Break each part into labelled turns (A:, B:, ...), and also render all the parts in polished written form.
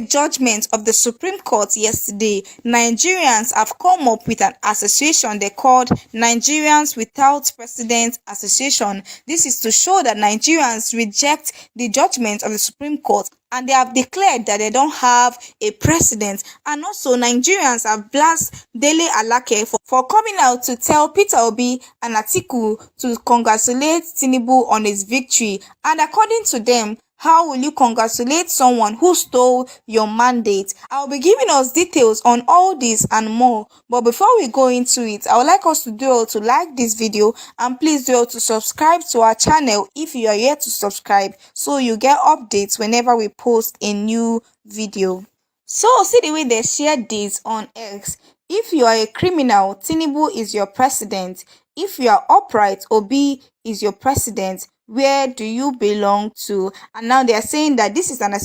A: judgment of the Supreme Court yesterday, Nigerians have come up with an association they called Nigerians Without President Association. This is to show that Nigerians reject the judgment of the Supreme Court, and they have declared that they don't have a president. And also, Nigerians have blasted Dele Alake for coming out to tell Peter Obi and Atiku to congratulate Tinubu on his victory. And according to them, how will you congratulate someone who stole your mandate? I'll be giving us details on all this and more. But before we go into it, I would like us to do to like this video, and please do to subscribe to our channel if you are yet to subscribe, so you get updates whenever we post a new video. So see the way they shared this on X. If you are a criminal, Tinubu is your president. If you are upright, Obi is your president. Where do you belong to? And now they are saying that this is an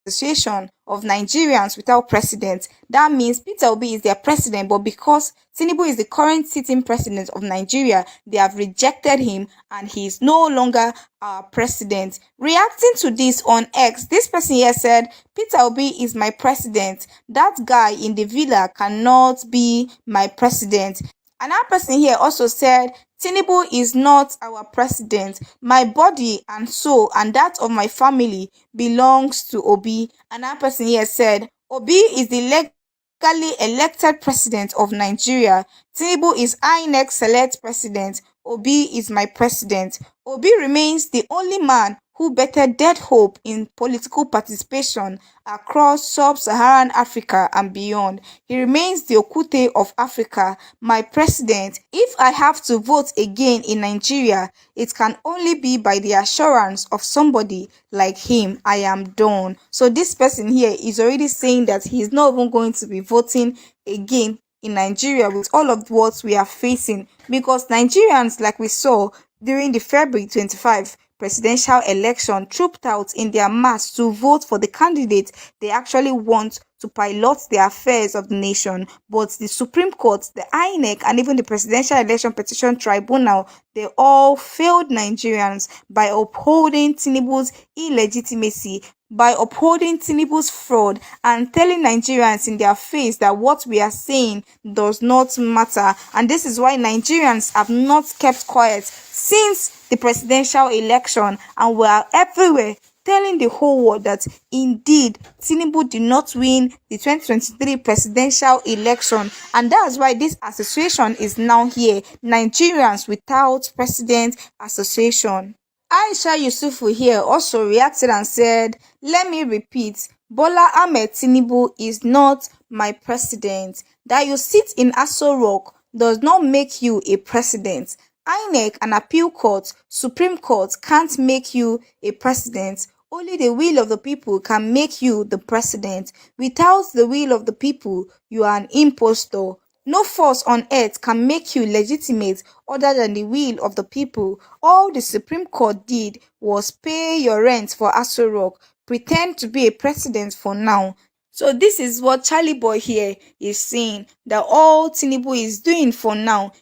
A: association of Nigerians without president. That means Peter Obi is their president, but because Tinubu is the current sitting president of Nigeria, they have rejected him and he is no longer our president. Reacting to this on X, this person here said, Peter Obi is my president. That guy in the villa cannot be my president. Another person here also said, Tinubu is not our president. My body and soul and that of my family belongs to Obi. Another person here said, Obi is the legally elected president of Nigeria. Tinubu is INEC select president. Obi is my president. Obi remains the only man who bettered dead hope in political participation across sub-Saharan Africa and beyond. He remains the Okute of Africa, my president. If I have to vote again in Nigeria, it can only be by the assurance of somebody like him. I am done. So this person here is already saying that he is not even going to be voting again in Nigeria with all of what we are facing, because Nigerians, like we saw during the February 25 presidential election, trooped out in their mass to vote for the candidate they actually want to pilot the affairs of the nation. But the Supreme Court, the INEC, and even the Presidential Election Petition Tribunal, they all failed Nigerians by upholding Tinubu's illegitimacy, by upholding Tinubu's fraud, and telling Nigerians in their face that what we are saying does not matter. And this is why Nigerians have not kept quiet since the presidential election, and we are everywhere telling the whole world that indeed Tinubu did not win the 2023 presidential election. And that's why this association is now here, Nigerians Without President Association. Aisha Yusufu here also reacted and said, let me repeat, Bola Ahmed Tinubu is not my president. That you sit in Aso Rock does not make you a president. INEC and appeal court, Supreme Court can't make you a president. Only the will of the people can make you the president. Without the will of the people, you are an impostor. No force on earth can make you legitimate other than the will of the people. All the Supreme Court did was pay your rent for Aso Rock, pretend to be a president for now. So this is what Charlie Boy here is saying, that all Tinubu is doing for now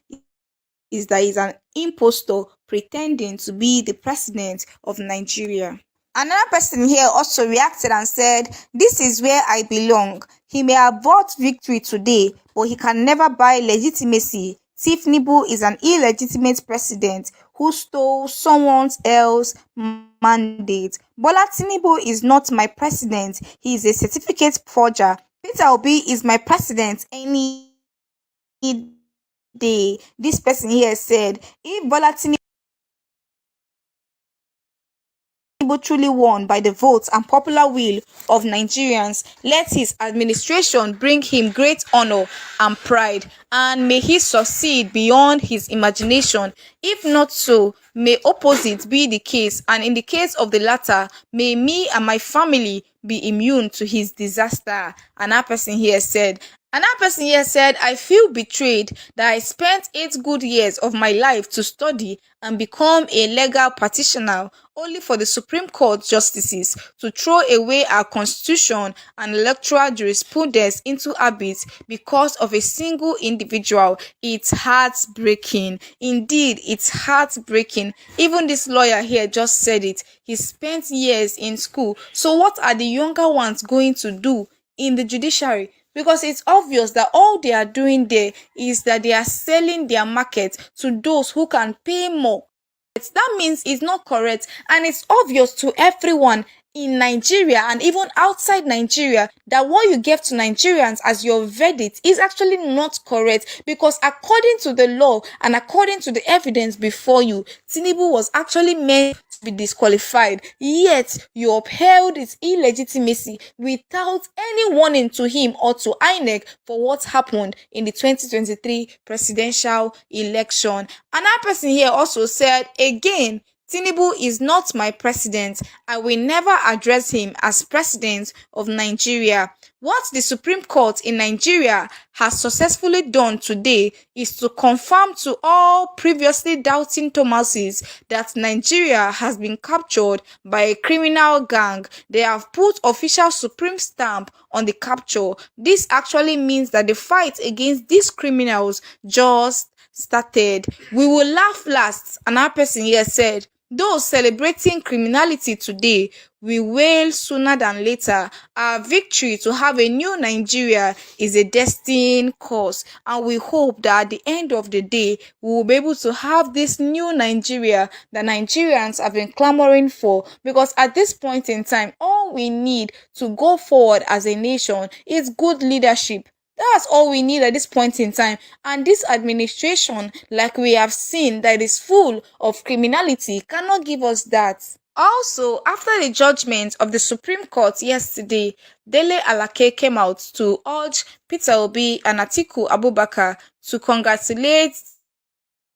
A: is that he's an impostor pretending to be the president of Nigeria. Another person here also reacted and said, this is where I belong. He may have bought victory today, but he can never buy legitimacy. Tinubu is an illegitimate president who stole someone else's mandate. Bola Tinubu is not my president. He is a certificate forger. Peter Obi is my president any day. This person here said, if Bola Tinubu truly won by the votes and popular will of Nigerians, let his administration bring him great honor and pride, and may he succeed beyond his imagination. If not so, may opposite be the case, and in the case of the latter, may me and my family be immune to his disaster. Another person here said, Another person here said, I feel betrayed that I spent 8 good years of my life to study and become a legal practitioner only for the Supreme Court justices to throw away our constitution and electoral jurisprudence into habits because of a single individual. It's heartbreaking. Indeed, it's heartbreaking. Even this lawyer here just said it. He spent years in school. So what are the younger ones going to do in the judiciary? Because it's obvious that all they are doing there is that they are selling their market to those who can pay more. That means it's not correct, and it's obvious to everyone in Nigeria and even outside Nigeria that what you give to Nigerians as your verdict is actually not correct, because according to the law and according to the evidence before you, Tinubu was actually meant to be disqualified, yet you upheld its illegitimacy without any warning to him or to INEC for what happened in the 2023 presidential election. Another person here also said, again, Tinubu is not my president. I will never address him as president of Nigeria. What the Supreme Court in Nigeria has successfully done today is to confirm to all previously doubting Thomases that Nigeria has been captured by a criminal gang. They have put official Supreme stamp on the capture. This actually means that the fight against these criminals just started. We will laugh last, another person here said. Those celebrating criminality today will wail sooner than later. Our victory to have a new Nigeria is a destined cause, and we hope that at the end of the day, we will be able to have this new Nigeria that Nigerians have been clamoring for. Because at this point in time, all we need to go forward as a nation is good leadership. That's all we need at this point in time. And this administration, like we have seen, that is full of criminality, cannot give us that. Also, after the judgment of the Supreme Court yesterday, Dele Alake came out to urge Peter Obi and Atiku Abubakar to congratulate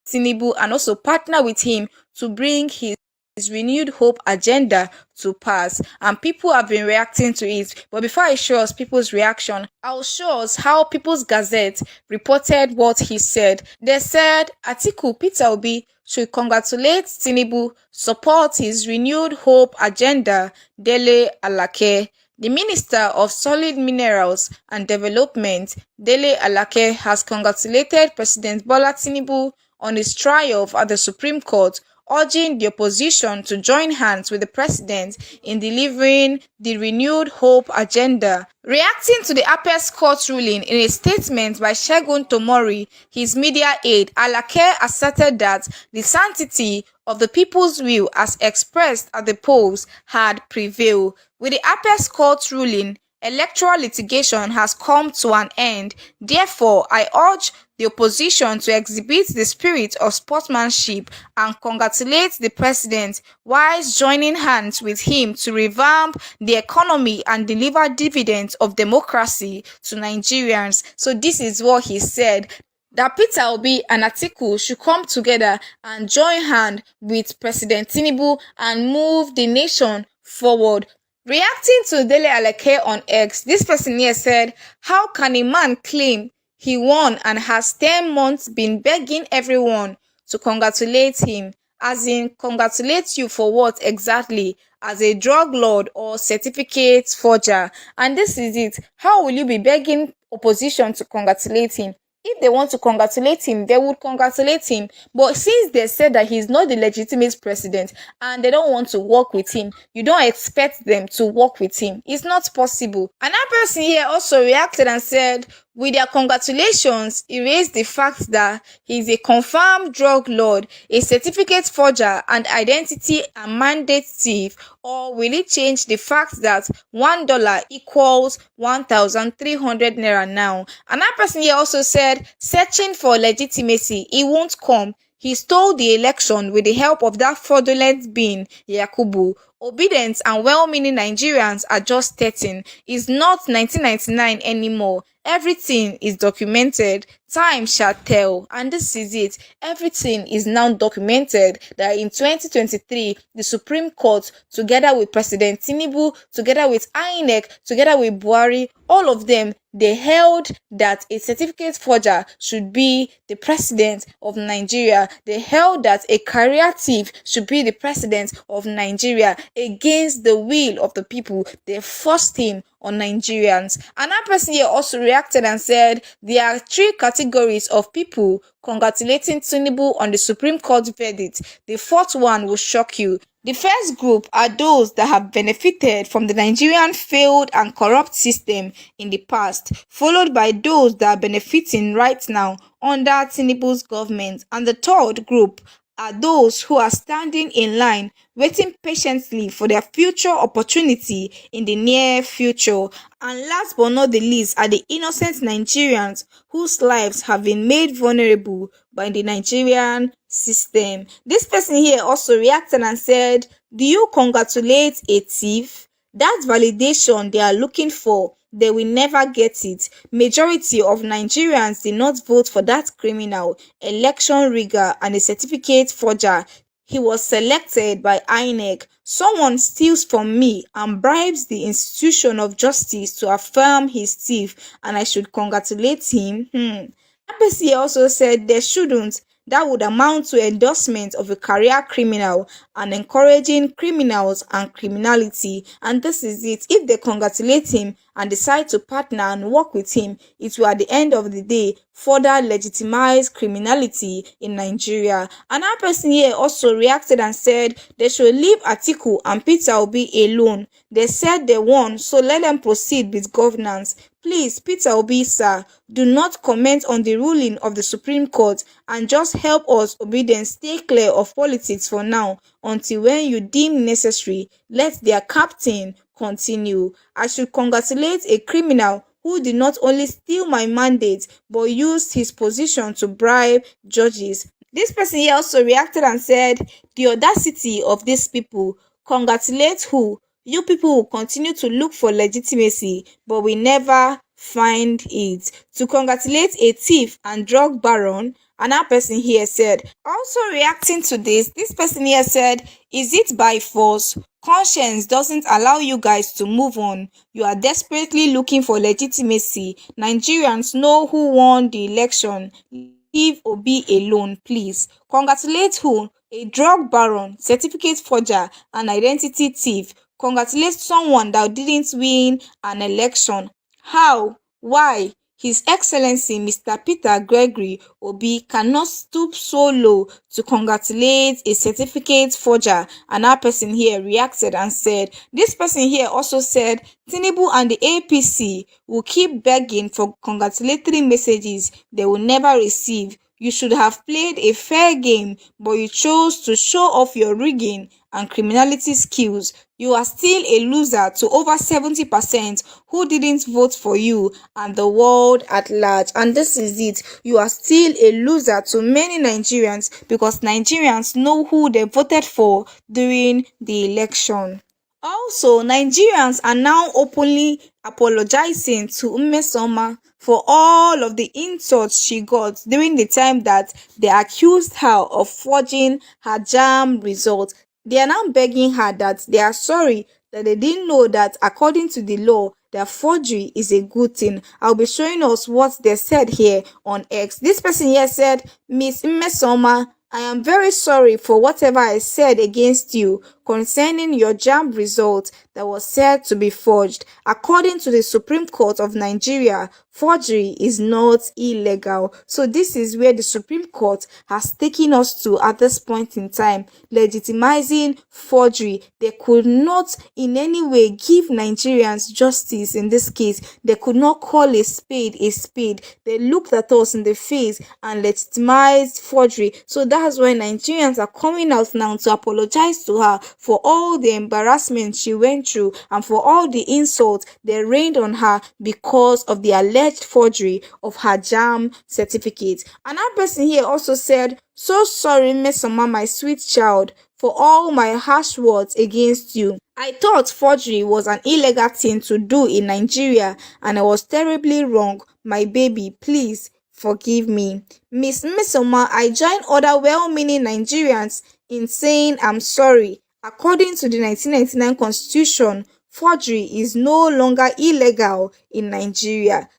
A: Tinubu and also partner with him to bring his renewed hope agenda to pass, and people have been reacting to it. But before I show us people's reaction, I'll show us how People's Gazette reported what he said. They said Atiku Peter Obi should congratulate Tinubu, support his renewed hope agenda. Dele Alake. The Minister of Solid Minerals and Development, Dele Alake, has congratulated President Bola Tinubu on his triumph at the Supreme Court, urging the opposition to join hands with the president in delivering the renewed hope agenda. Reacting to the Apex Court ruling in a statement by Segun Tomori, his media aide, Alake asserted that the sanctity of the people's will as expressed at the polls had prevailed. With the Apex Court ruling, electoral litigation has come to an end. Therefore, I urge the opposition to exhibit the spirit of sportsmanship and congratulate the president whilst joining hands with him to revamp the economy and deliver dividends of democracy to Nigerians. So this is what he said, that Peter Obi and Atiku should come together and join hand with President Tinubu and move the nation forward. Reacting to Dele Alake on X, this person here said, how can a man claim he won and has 10 months been begging everyone to congratulate him? As in, congratulate you for what exactly? As a drug lord or certificate forger? And this is it. How will you be begging opposition to congratulate him? If they want to congratulate him, they would congratulate him. But since they said that he's not the legitimate president and they don't want to work with him, you don't expect them to work with him. It's not possible. Another person here also reacted and said, with their congratulations, erase the fact that he's a confirmed drug lord, a certificate forger, and identity and mandate thief, or will it change the fact that $1 equals 1,300 naira now? Another person here also said, searching for legitimacy, it won't come. He stole the election with the help of that fraudulent being, Yakubu. Obedient and well-meaning Nigerians are just 13. It's not 1999 anymore. Everything is documented. Time shall tell, and this is it. Everything is now documented that in 2023, the Supreme Court, together with President Tinubu, together with INEC, together with Buhari, all of them, they held that a certificate forger should be the president of Nigeria. They held that a career thief should be the president of Nigeria. Against the will of the people, they forced him on Nigerians. Another person here also reacted and said there are three categories of people congratulating Tinubu on the Supreme Court verdict. The fourth one will shock you. The first group are those that have benefited from the Nigerian failed and corrupt system in the past, followed by those that are benefiting right now under Tinubu's government. And the third group are those who are standing in line, waiting patiently for their future opportunity in the near future. And last but not the least are the innocent Nigerians whose lives have been made vulnerable by the Nigerian system. This person here also reacted and said, do you congratulate a thief? That validation they are looking for, they will never get it. Majority of Nigerians did not vote for that criminal, election rigger and a certificate forger. He was selected by INEC. Someone steals from me and bribes the institution of justice to affirm his thief, and I should congratulate him. APC also said they shouldn't. That would amount to endorsement of a career criminal and encouraging criminals and criminality. And this is it. If they congratulate him and decide to partner and work with him, it will at the end of the day further legitimize criminality in Nigeria. Another person here also reacted and said they should leave Atiku and Peter Obi alone. They said they won, so let them proceed with governance. Please, Peter Obi, sir, do not comment on the ruling of the Supreme Court and just help us obedience stay clear of politics for now until when you deem necessary. Let their captain continue. I should congratulate a criminal who did not only steal my mandate but used his position to bribe judges. This person here also reacted and said, the audacity of these people. Congratulate who? You people will continue to look for legitimacy, but we never find it. To congratulate a thief and drug baron, another person here said. Also reacting to this person here said, is it by force? Conscience doesn't allow you guys to move on. You are desperately looking for legitimacy. Nigerians know who won the election. Leave Obi alone, please. Congratulate who? A drug baron, certificate forger, and identity thief. Congratulate someone that didn't win an election. How? Why? His Excellency Mr. Peter Gregory Obi cannot stoop so low to congratulate a certificate forger. Another person here reacted and said, this person here also said, Tinubu and the APC will keep begging for congratulatory messages they will never receive. You should have played a fair game, but you chose to show off your rigging and criminality skills. You are still a loser to over 70% who didn't vote for you and the world at large. And this is it. You are still a loser to many Nigerians because Nigerians know who they voted for during the election. Also, Nigerians are now openly apologizing to Umesoma for all of the insults she got during the time that they accused her of forging her JAMB results. They are now begging her that they are sorry that they didn't know that according to the law, that forgery is a good thing. I'll be showing us what they said here on X. This person here said, Miss Mmesoma, I am very sorry for whatever I said against you concerning your JAMB result that was said to be forged. According to the Supreme Court of Nigeria, forgery is not illegal. So this is where the Supreme Court has taken us to at this point in time, legitimizing forgery. They could not in any way give Nigerians justice in this case. They could not call a spade a spade. They looked at us in the face and legitimized forgery. So that's why Nigerians are coming out now to apologize to her for all the embarrassment she went through and for all the insults they rained on her because of the alleged forgery of her JAMB certificate. Another person here also said, so sorry, Mmesoma, my sweet child, for all my harsh words against you. I thought forgery was an illegal thing to do in Nigeria and I was terribly wrong. My baby, please forgive me. Miss Misoma, I join other well-meaning Nigerians in saying I'm sorry. According to the 1999 Constitution, forgery is no longer illegal in Nigeria.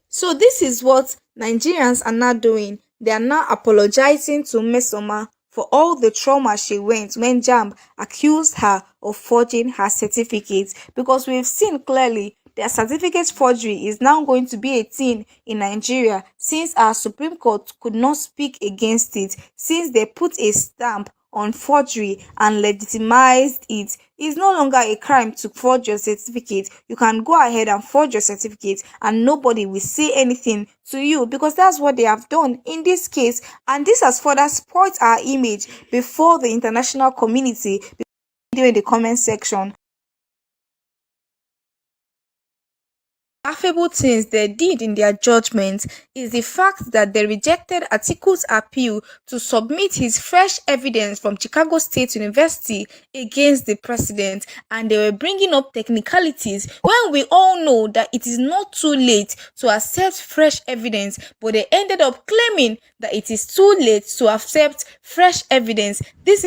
A: So this is what Nigerians are now doing. They are now apologizing to Mesoma for all the trauma she went when JAMB accused her of forging her certificates, because we've seen clearly that certificate forgery is now going to be a thing in Nigeria, since our Supreme Court could not speak against it, since they put a stamp on forgery and legitimized it. It's no longer a crime to forge your certificate. You can go ahead and forge your certificate and nobody will say anything to you, because that's what they have done in this case. And this has further spoiled our image before the international community. In the comment section, laughable things they did in their judgment is the fact that they rejected Atiku's appeal to submit his fresh evidence from Chicago State University against the president, and they were bringing up technicalities when we all know that it is not too late to accept fresh evidence, but they ended up claiming that it is too late to accept fresh evidence. This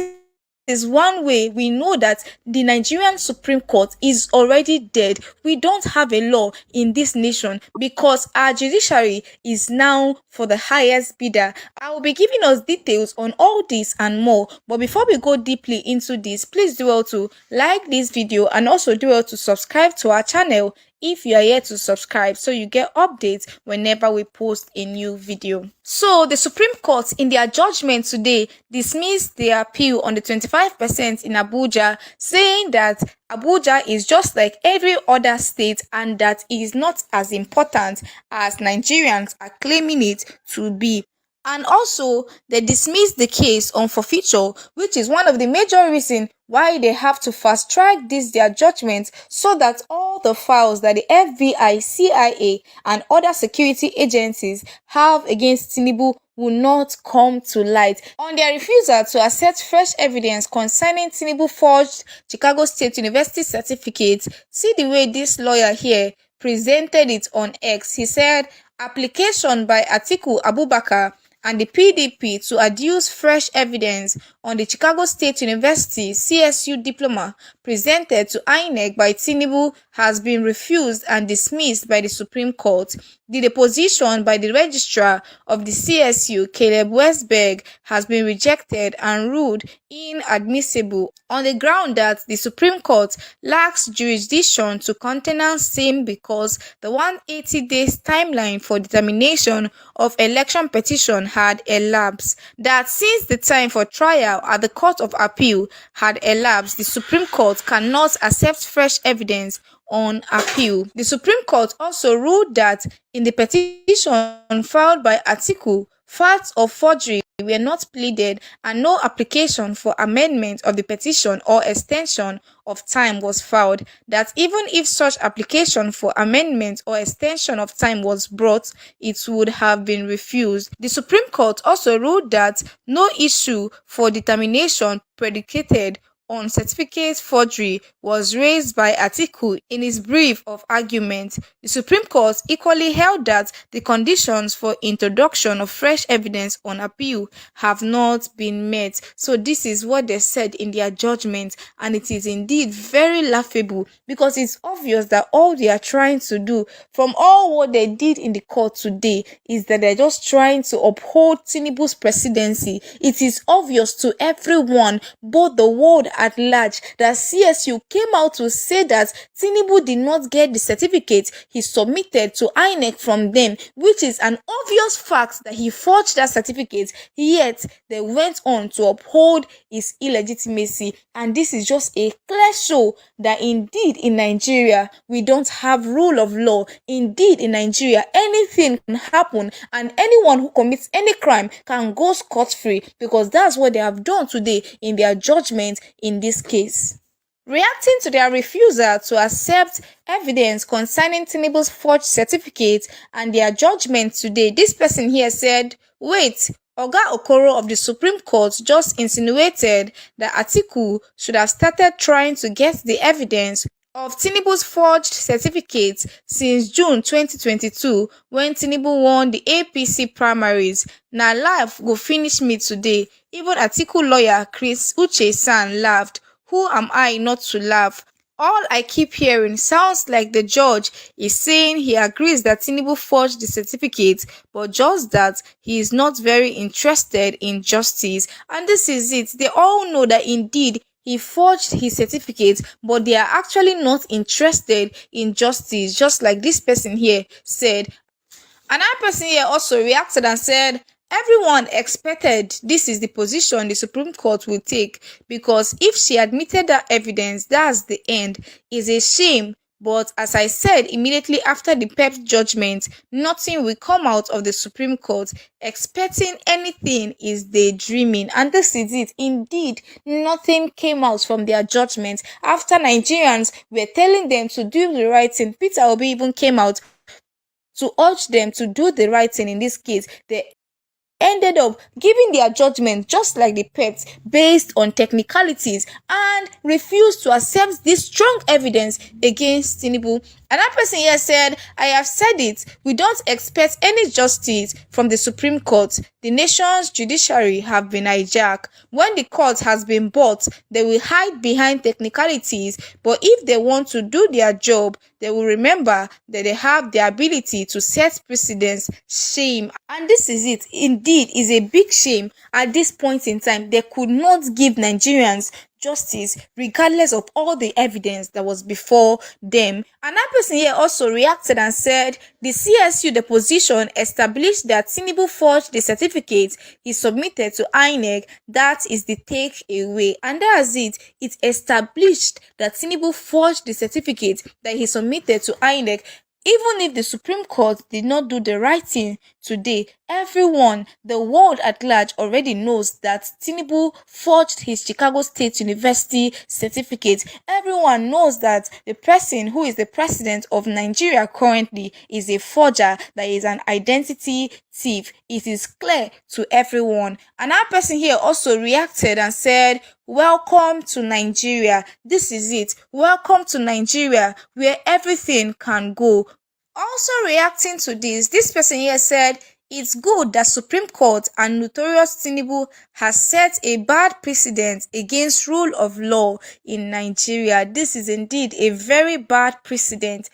A: is one way we know that the Nigerian Supreme Court is already dead. We don't have a law in this nation because our judiciary is now for the highest bidder. I will be giving us details on all this and more, but before we go deeply into this, please do well to like this video and also do well to subscribe to our channel if you are yet to subscribe, so you get updates whenever we post a new video. So the Supreme Court in their judgment today dismissed the appeal on the 25% in Abuja, saying that Abuja is just like every other state and that it is not as important as Nigerians are claiming it to be. And also, they dismissed the case on forfeiture, which is one of the major reasons why they have to fast track this their judgment, so that all the files that the FBI, CIA, and other security agencies have against Tinubu will not come to light. On their refusal to accept fresh evidence concerning Tinubu forged Chicago State University certificates, see the way this lawyer here presented it on X. He said, application by Atiku Abubakar and the PDP to adduce fresh evidence on the Chicago State University CSU diploma presented to INEC by Tinubu has been refused and dismissed by the Supreme Court. The deposition by the registrar of the CSU, Caleb Westberg, has been rejected and ruled inadmissible on the ground that the Supreme Court lacks jurisdiction to countenance same, because the 180 days timeline for determination of election petition had elapsed. That since the time for trial at the Court of Appeal had elapsed, the Supreme Court cannot accept fresh evidence on appeal. The Supreme Court also ruled that in the petition filed by Atiku, facts of forgery were not pleaded and no application for amendment of the petition or extension of time was filed. That even if such application for amendment or extension of time was brought, it would have been refused. The Supreme Court also ruled that no issue for determination predicated on certificate forgery was raised by Atiku in his brief of argument. The Supreme Court equally held that the conditions for introduction of fresh evidence on appeal have not been met. So this is what they said in their judgment, and it is indeed very laughable, because it's obvious that all they are trying to do from all what they did in the court today is that they're just trying to uphold Tinubu's presidency. It is obvious to everyone, both the world at large, that CSU came out to say that Tinubu did not get the certificate he submitted to INEC from them, which is an obvious fact that he forged that certificate, yet they went on to uphold his illegitimacy. And this is just a clear show that indeed in Nigeria we don't have rule of law. Indeed in Nigeria anything can happen and anyone who commits any crime can go scot-free, because that's what they have done today in their judgment in this case. Reacting to their refusal to accept evidence concerning Tinubu's forged certificate and their judgment today, this person here said, wait, Oga Okoro of the Supreme Court just insinuated that Atiku should have started trying to get the evidence of Tinubu's forged certificates since June 2022 when Tinubu won the APC primaries. Na life go finish me today. Even Atiku lawyer Chris Uche-San laughed. Who am I not to laugh? All I keep hearing sounds like the judge is saying he agrees that Tinubu forged the certificate, but just that he is not very interested in justice. And this is it. They all know that indeed he forged his certificate, but they are actually not interested in justice, just like this person here said. Another person here also reacted and said, everyone expected this is the position the Supreme Court will take, because if she admitted that evidence, that's the end. It's a shame, but as I said immediately after the PEP judgment, nothing will come out of the Supreme Court. Expecting anything is daydreaming, and this is it. Indeed, nothing came out from their judgment. After Nigerians were telling them to do the right thing, Peter Obi even came out to urge them to do the right thing in this case. They ended up giving their judgment just like the PEPs based on technicalities and refused to accept this strong evidence against Tinubu. Another person here said, I have said it, we don't expect any justice from the Supreme Court. The nation's judiciary have been hijacked. When the court has been bought, they will hide behind technicalities, but if they want to do their job, they will remember that they have the ability to set precedents. Shame. And this is it. Indeed, is a big shame at this point in time. They could not give Nigerians justice regardless of all the evidence that was before them. Another person here also reacted and said the CSU deposition established that Tinubu forged the certificate he submitted to INEC. That is the takeaway, and that's it. It established that Tinubu forged the certificate that he submitted to INEC. Even if the Supreme Court did not do the right thing today, everyone, the world at large already knows that Tinubu forged his Chicago State University certificate. Everyone knows that the person who is the president of Nigeria currently is a forger, that is an identity thief. It is clear to everyone. Another person here also reacted and said, welcome to Nigeria. This is it. Welcome to Nigeria, where everything can go. Also reacting to this person here said, it's good that Supreme Court and notorious Tinubu has set a bad precedent against rule of law in Nigeria. This is indeed a very bad precedent.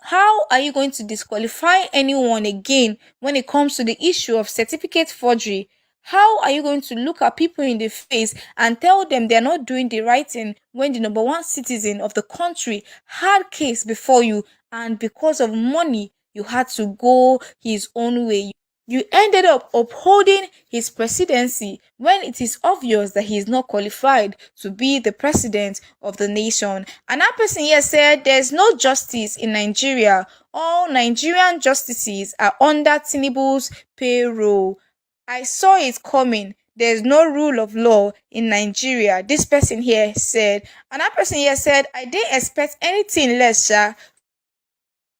A: How are you going to disqualify anyone again when it comes to the issue of certificate forgery? How are you going to look at people in the face and tell them they're not doing the right thing when the number one citizen of the country had case before you, and because of money, you had to go his own way? You ended up upholding his presidency when it is obvious that he is not qualified to be the president of the nation. Another person here said there's no justice in Nigeria. All Nigerian justices are under Tinubu's payroll. I saw it coming. There's no rule of law in Nigeria. This person here said. Another person here said, I didn't expect anything less, sha.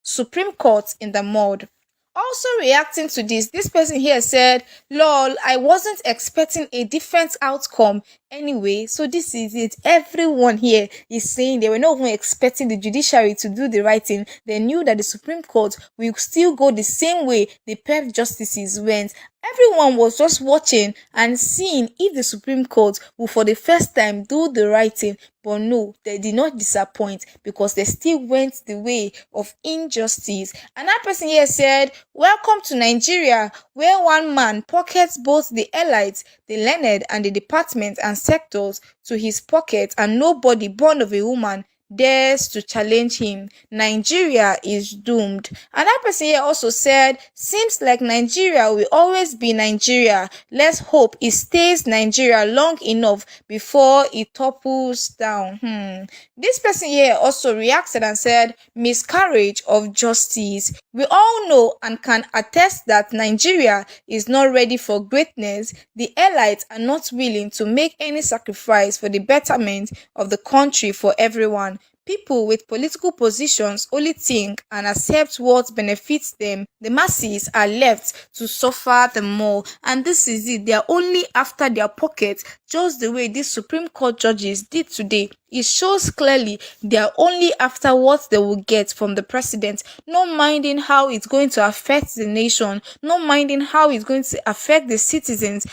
A: Supreme Court in the mud. Also reacting to this person here said, lol, I wasn't expecting a different outcome anyway. So this is it. Everyone here is saying they were not even expecting the judiciary to do the right thing. They knew that the Supreme Court will still go the same way the PEP justices went. Everyone was just watching and seeing if the Supreme Court will for the first time do the right thing. But no, they did not disappoint, because they still went the way of injustice. Another person here said, welcome to Nigeria, where one man pockets both the elites, the learned, and the departments and sectors to his pocket, and nobody born of a woman dares to challenge him. Nigeria is doomed. Another person here also said, seems like Nigeria will always be Nigeria. Let's hope it stays Nigeria long enough before it topples down. This person here also reacted and said, miscarriage of justice. We all know and can attest that Nigeria is not ready for greatness. The elites are not willing to make any sacrifice for the betterment of the country for everyone. People with political positions only think and accept what benefits them. The masses are left to suffer the more. And this is it. They are only after their pockets, just the way these Supreme Court judges did today. It shows clearly they are only after what they will get from the president, not minding how it's going to affect the nation, not minding how it's going to affect the citizens.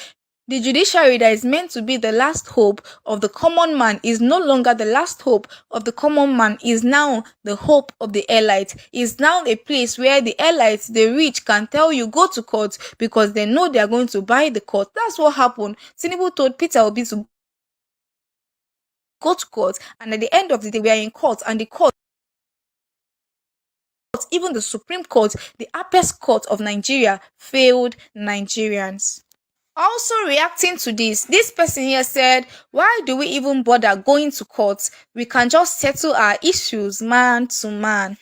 A: The judiciary that is meant to be the last hope of the common man is no longer the last hope of the common man, is now the hope of the elite, is now a place where the elites, the rich, can tell you go to court because they know they are going to buy the court. That's what happened. Tinubu told Peter Obi to go to court, and at the end of the day, we are in court, and the court, even the Supreme Court, the apex court of Nigeria, failed Nigerians. Also reacting to this person here said, why do we even bother going to court? We can just settle our issues man to man.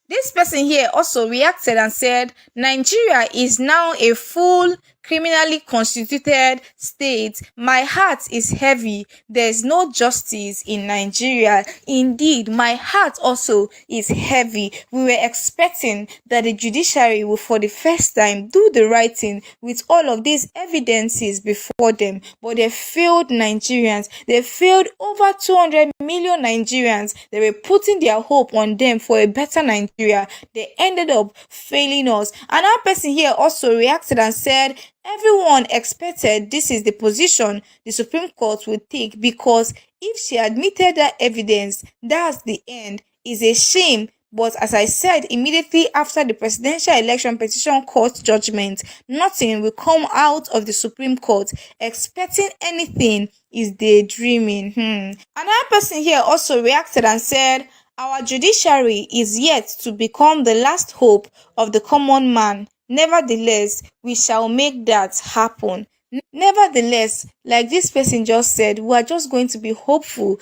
A: This person here also reacted and said, Nigeria is now a full criminally constituted state. My heart is heavy. There's no justice in Nigeria. Indeed, my heart also is heavy. We were expecting that the judiciary will for the first time do the right thing with all of these evidences before them, but they failed Nigerians. They failed over 200 million Nigerians. They were putting their hope on them for a better Nigeria. They ended up failing us. Another person here also reacted and said, everyone expected this is the position the Supreme Court would take, because if she admitted that evidence, that's the end. It's a shame. But as I said, immediately after the presidential election petition court judgment, nothing will come out of the Supreme Court. Expecting anything is daydreaming. Another person here also reacted and said, our judiciary is yet to become the last hope of the common man. Nevertheless, we shall make that happen. Nevertheless, like this person just said, we are just going to be hopeful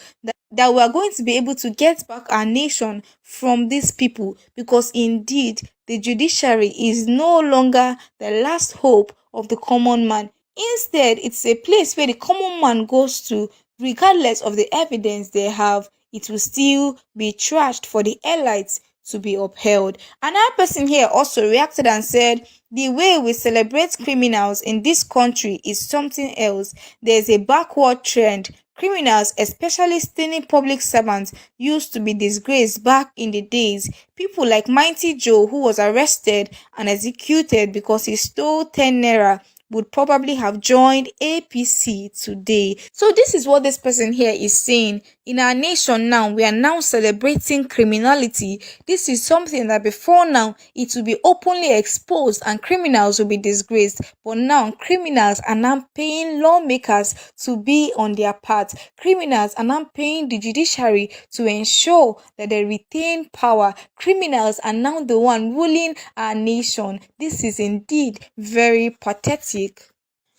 A: that we are going to be able to get back our nation from these people, because indeed the judiciary is no longer the last hope of the common man. Instead, it's a place where the common man goes to, regardless of the evidence they have. It will still be trashed for the elites to be upheld. Another person here also reacted and said, the way we celebrate criminals in this country is something else. There's a backward trend. Criminals, especially staining public servants, used to be disgraced back in the days. People like Mighty Joe, who was arrested and executed because he stole 10 naira, would probably have joined APC today. So this is what this person here is saying. In our nation now, we are now celebrating criminality. This is something that before now, it will be openly exposed and criminals will be disgraced. But now, criminals are now paying lawmakers to be on their part. Criminals are now paying the judiciary to ensure that they retain power. Criminals are now the one ruling our nation. This is indeed very pathetic.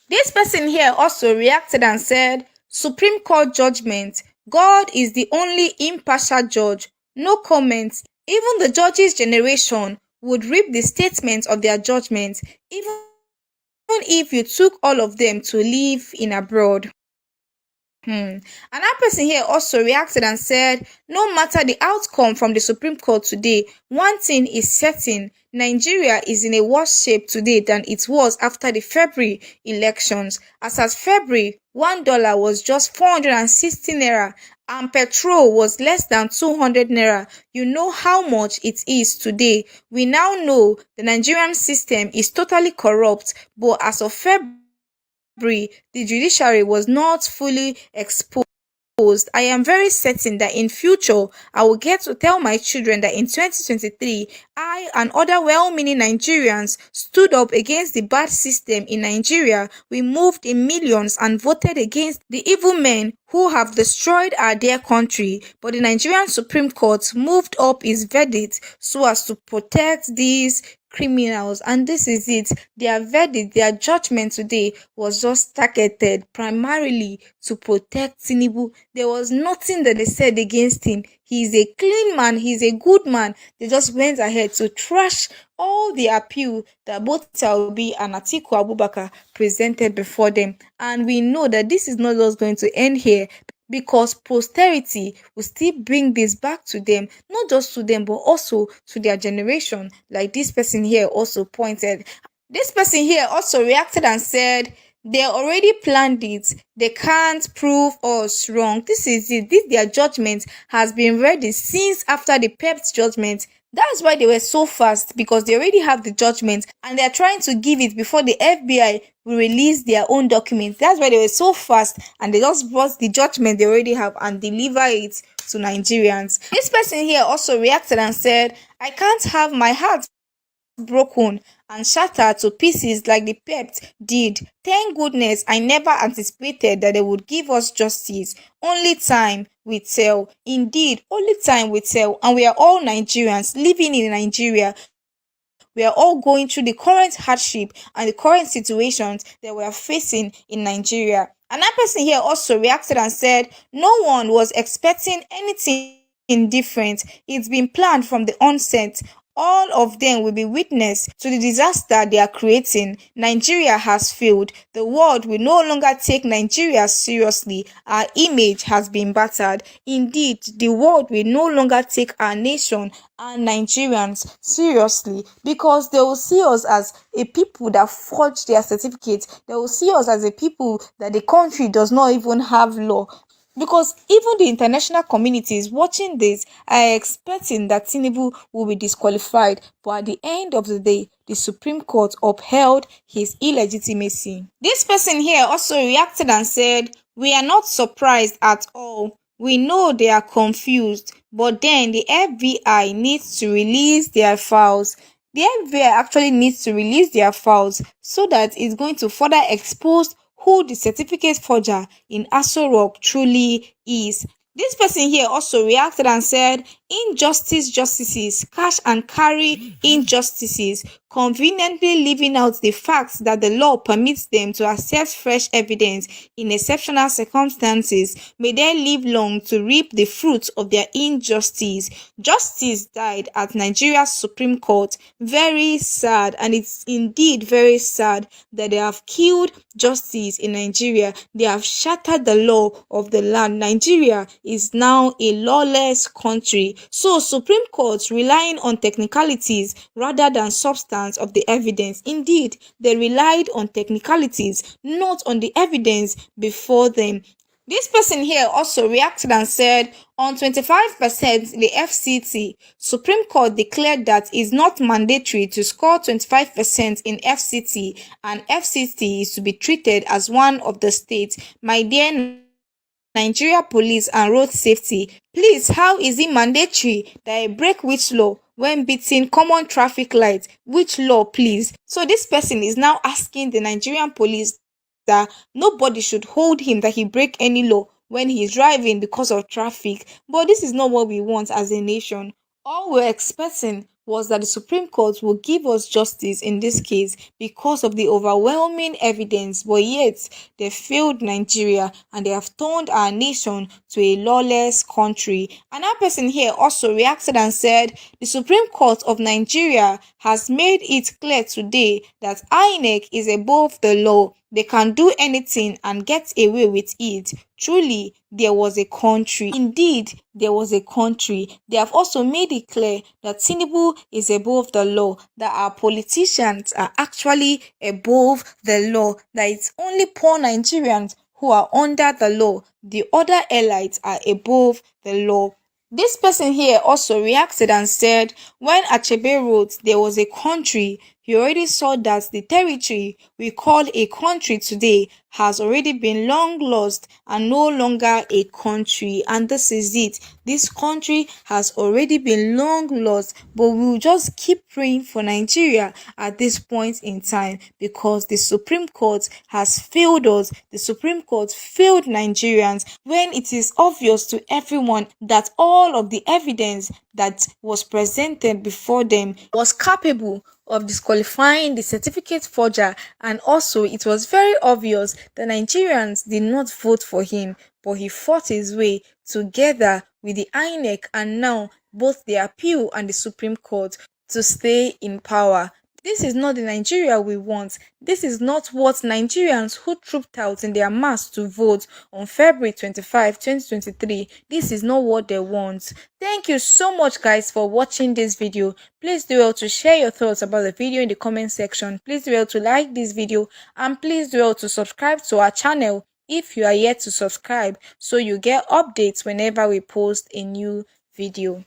A: This person here also reacted and said, Supreme Court judgment. God is the only impartial judge. No comments. Even the judges' generation would reap the statement of their judgments, even if you took all of them to live in abroad. Another person here also reacted and said, no matter the outcome from the Supreme Court today, one thing is certain. Nigeria is in a worse shape today than it was after the February elections. As at February, $1 was just 460 naira and petrol was less than 200 naira. You know how much it is today. We now know the Nigerian system is totally corrupt, but as of February, the judiciary was not fully exposed. I am very certain that in future, I will get to tell my children that in 2023, I and other well-meaning Nigerians stood up against the bad system in Nigeria. We moved in millions and voted against the evil men who have destroyed our dear country. But the Nigerian Supreme Court moved up its verdict so as to protect these criminals, and this is it. Their verdict, their judgment today was just targeted primarily to protect Tinubu. There was nothing that they said against him. He's a clean man, he's a good man. They just went ahead to trash all the appeal that both Obi and Atiku Abubakar presented before them. And we know that this is not just going to end here. because posterity will still bring this back to them, not just to them, but also to their generation, like this person here also pointed. This person here also reacted and said, they already planned it. They can't prove us wrong. This is it. This their judgment has been ready since after the PEP's judgment. That's why they were so fast, because they already have the judgment and they're trying to give it before the FBI will release their own documents. That's why they were so fast and they just brought the judgment they already have and deliver it to Nigerians. This person here also reacted and said, I can't have my heart broken and shattered to pieces like the PEPT did. Thank goodness I never anticipated that they would give us justice. Only time will tell. Indeed, only time will tell. And we are all Nigerians living in Nigeria. We are all going through the current hardship and the current situations that we are facing in Nigeria. Another person here also reacted and said, no one was expecting anything different. It's been planned from the onset. All of them will be witness to the disaster they are creating. Nigeria has failed. The world will no longer take Nigeria seriously. Our image has been battered. Indeed, the world will no longer take our nation and Nigerians seriously, because they will see us as a people that forged their certificates. They will see us as a people that the country does not even have law. Because even the international community is watching this, are expecting that Tinubu will be disqualified. But at the end of the day, the Supreme Court upheld his illegitimacy. This person here also reacted and said, we are not surprised at all. We know they are confused, but then the FBI needs to release their files. The FBI actually needs to release their files so that it's going to further expose who the certificate forger in Aso Rock truly is. This person here also reacted and said, injustice justices, cash and carry injustices, conveniently leaving out the fact that the law permits them to accept fresh evidence in exceptional circumstances. May they live long to reap the fruits of their injustice. Justice died at Nigeria's Supreme Court. Very sad, and it's indeed very sad that they have killed justice in Nigeria. They have shattered the law of the land. Nigeria is now a lawless country. So Supreme Court relying on technicalities rather than substance of the evidence. Indeed, they relied on technicalities, not on the evidence before them. This person here also reacted and said, on 25%, the FCT, Supreme Court declared that it's not mandatory to score 25% in FCT, and FCT is to be treated as one of the states. My dear Nigeria Police and Road Safety, please, how is it mandatory that I break which law when beating common traffic lights? Which law, please? So this person is now asking the Nigerian police that nobody should hold him that he break any law when he's driving because of traffic. But this is not what we want as a nation. All we're expecting was that the Supreme Court will give us justice in this case because of the overwhelming evidence, but yet they failed Nigeria and they have turned our nation to a lawless country. Another person here also reacted and said, the Supreme Court of Nigeria has made it clear today that INEC is above the law. They can do anything and get away with it. Truly, there was a country. Indeed, there was a country. They have also made it clear that Tinubu is above the law, that our politicians are actually above the law, that it's only poor Nigerians who are under the law. The other elites are above the law. This person here also reacted and said, when Achebe wrote there was a country, he already saw that the territory we call a country today has already been long lost and no longer a country. And this is it. This country has already been long lost, but we will just keep praying for Nigeria at this point in time because the Supreme Court has failed us. The Supreme Court failed Nigerians when it is obvious to everyone that all of the evidence that was presented before them was capable of disqualifying the certificate forger, and also it was very obvious that Nigerians did not vote for him, but he fought his way together with the INEC and now both the appeal and the Supreme Court to stay in power. This is not the Nigeria we want. This is not what Nigerians who trooped out in their mass to vote on February 25, 2023. This is not what they want. Thank you so much, guys, for watching this video. Please do well to share your thoughts about the video in the comment section. Please do well to like this video, and please do well to subscribe to our channel if you are yet to subscribe, so you get updates whenever we post a new video.